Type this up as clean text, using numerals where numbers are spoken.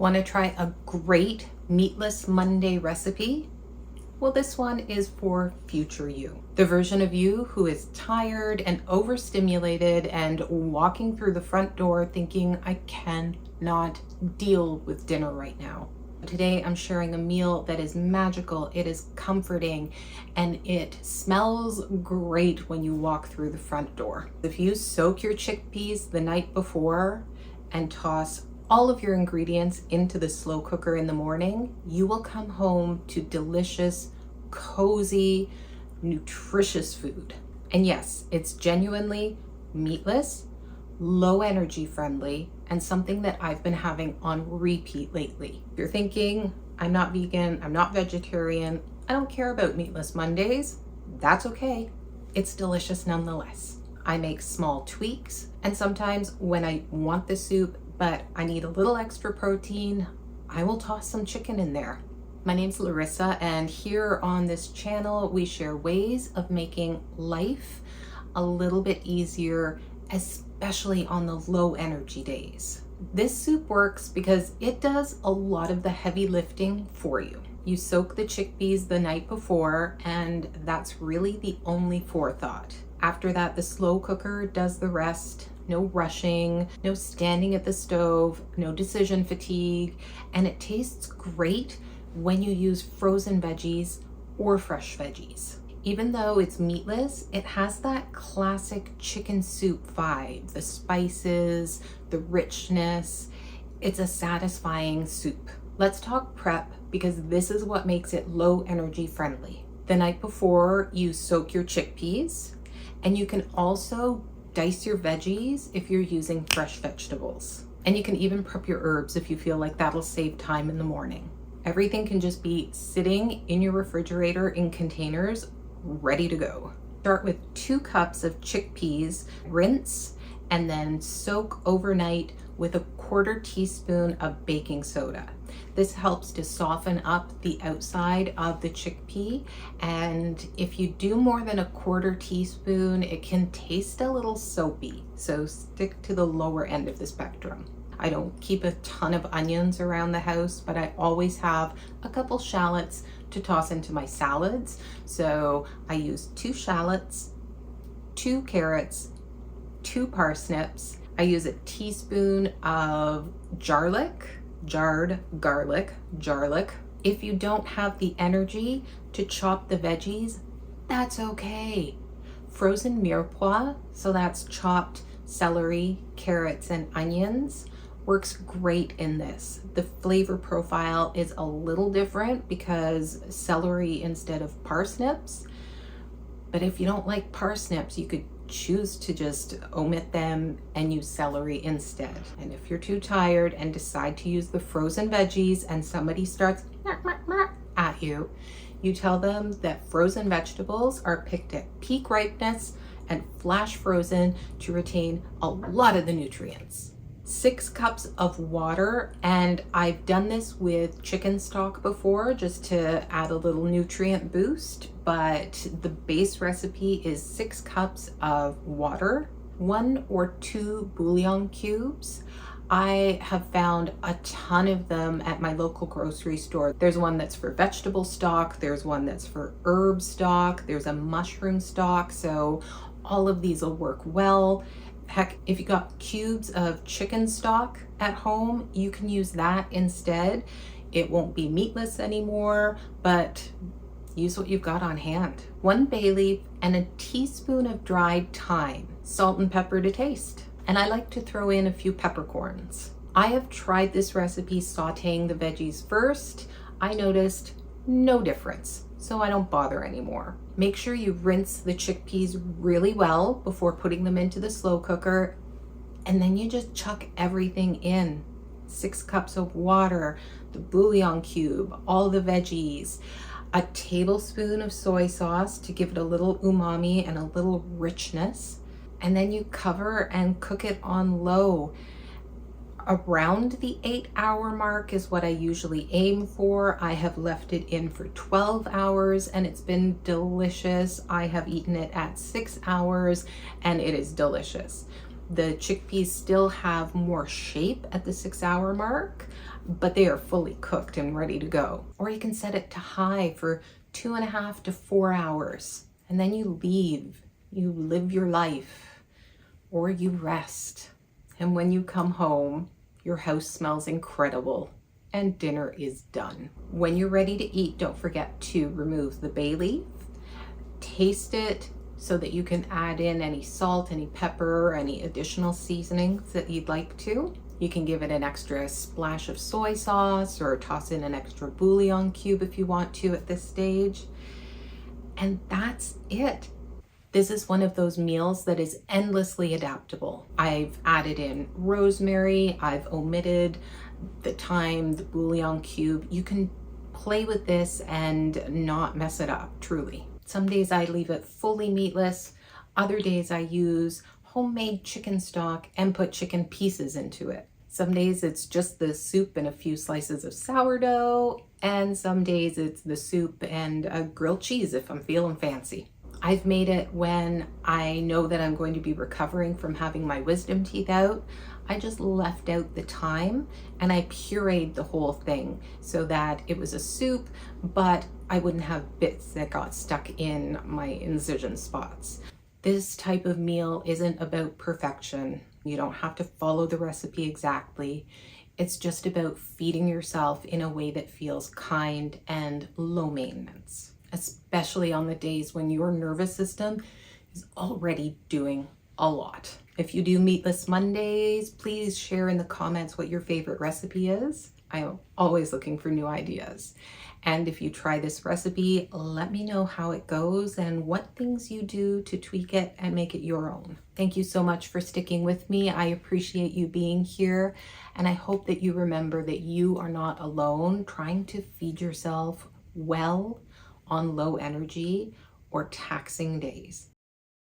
Want to try a great Meatless Monday recipe? Well, this one is for future you. The version of you who is tired and overstimulated and walking through the front door thinking, I cannot deal with dinner right now. Today I'm sharing a meal that is magical, it is comforting, and it smells great when you walk through the front door. If you soak your chickpeas the night before and toss all of your ingredients into the slow cooker in the morning, you will come home to delicious, cozy, nutritious food. And yes, it's genuinely meatless, low energy friendly, and something that I've been having on repeat lately. If you're thinking, I'm not vegan, I'm not vegetarian, I don't care about Meatless Mondays, that's okay. It's delicious nonetheless. I make small tweaks, and sometimes when I want the soup, but I need a little extra protein, I will toss some chicken in there. My name's Larissa, and here on this channel, we share ways of making life a little bit easier, especially on the low energy days. This soup works because it does a lot of the heavy lifting for you. You soak the chickpeas the night before, and that's really the only forethought. After that, the slow cooker does the rest. No rushing, no standing at the stove, no decision fatigue, and it tastes great when you use frozen veggies or fresh veggies. Even though it's meatless, it has that classic chicken soup vibe, the spices, the richness. It's a satisfying soup. Let's talk prep, because this is what makes it low energy friendly. The night before, you soak your chickpeas, and you can also dice your veggies if you're using fresh vegetables. And you can even prep your herbs if you feel like that'll save time in the morning. Everything can just be sitting in your refrigerator in containers, ready to go. Start with 2 cups of chickpeas, rinse, and then soak overnight with a 1/4 teaspoon of baking soda. This helps to soften up the outside of the chickpea, and if you do more than a 1/4 teaspoon, it can taste a little soapy, so stick to the lower end of the spectrum. I don't keep a ton of onions around the house, but I always have a couple shallots to toss into my salads, so I use 2 shallots, 2 carrots, 2 parsnips. I use a teaspoon of jarred garlic. If you don't have the energy to chop the veggies, that's okay. Frozen mirepoix, so that's chopped celery, carrots, and onions, works great in this. The flavor profile is a little different because celery instead of parsnips, but if you don't like parsnips, you could choose to just omit them and use celery instead. And if you're too tired and decide to use the frozen veggies and somebody starts at you, you tell them that frozen vegetables are picked at peak ripeness and flash frozen to retain a lot of the nutrients. 6 cups of water, and I've done this with chicken stock before just to add a little nutrient boost, but the base recipe is 6 cups of water, 1 or 2 bouillon cubes. I have found a ton of them at my local grocery store. There's one that's for vegetable stock, there's one that's for herb stock, there's a mushroom stock, so all of these will work well. Heck, if you got cubes of chicken stock at home, you can use that instead. It won't be meatless anymore, but use what you've got on hand. 1 bay leaf and a teaspoon of dried thyme, salt and pepper to taste. And I like to throw in a few peppercorns. I have tried this recipe sautéing the veggies first. I noticed no difference, so I don't bother anymore. Make sure you rinse the chickpeas really well before putting them into the slow cooker, and then you just chuck everything in. 6 cups of water, the bouillon cube, all the veggies, a tablespoon of soy sauce to give it a little umami and a little richness, and then you cover and cook it on low. Around the 8-hour mark is what I usually aim for. I have left it in for 12 hours and it's been delicious. I have eaten it at 6 hours and it is delicious. The chickpeas still have more shape at the 6-hour mark. but they are fully cooked and ready to go. Or you can set it to high for 2.5 to 4 hours, and then you leave, you live your life, or you rest. And when you come home, your house smells incredible and dinner is done. When you're ready to eat, don't forget to remove the bay leaf, taste it so that you can add in any salt, any pepper, any additional seasonings that you'd like to. You can give it an extra splash of soy sauce or toss in an extra bouillon cube if you want to at this stage. And that's it. This is one of those meals that is endlessly adaptable. I've added in rosemary, I've omitted the thyme, the bouillon cube. You can play with this and not mess it up, truly. Some days I leave it fully meatless. Other days I use homemade chicken stock and put chicken pieces into it. Some days it's just the soup and a few slices of sourdough, and some days it's the soup and a grilled cheese if I'm feeling fancy. I've made it when I know that I'm going to be recovering from having my wisdom teeth out. I just left out the thyme and I pureed the whole thing so that it was a soup, but I wouldn't have bits that got stuck in my incision spots. This type of meal isn't about perfection. You don't have to follow the recipe exactly. It's just about feeding yourself in a way that feels kind and low maintenance, especially on the days when your nervous system is already doing a lot. If you do Meatless Mondays, please share in the comments what your favorite recipe is. I'm always looking for new ideas. And if you try this recipe, let me know how it goes and what things you do to tweak it and make it your own. Thank you so much for sticking with me. I appreciate you being here, and I hope that you remember that you are not alone trying to feed yourself well on low energy or taxing days.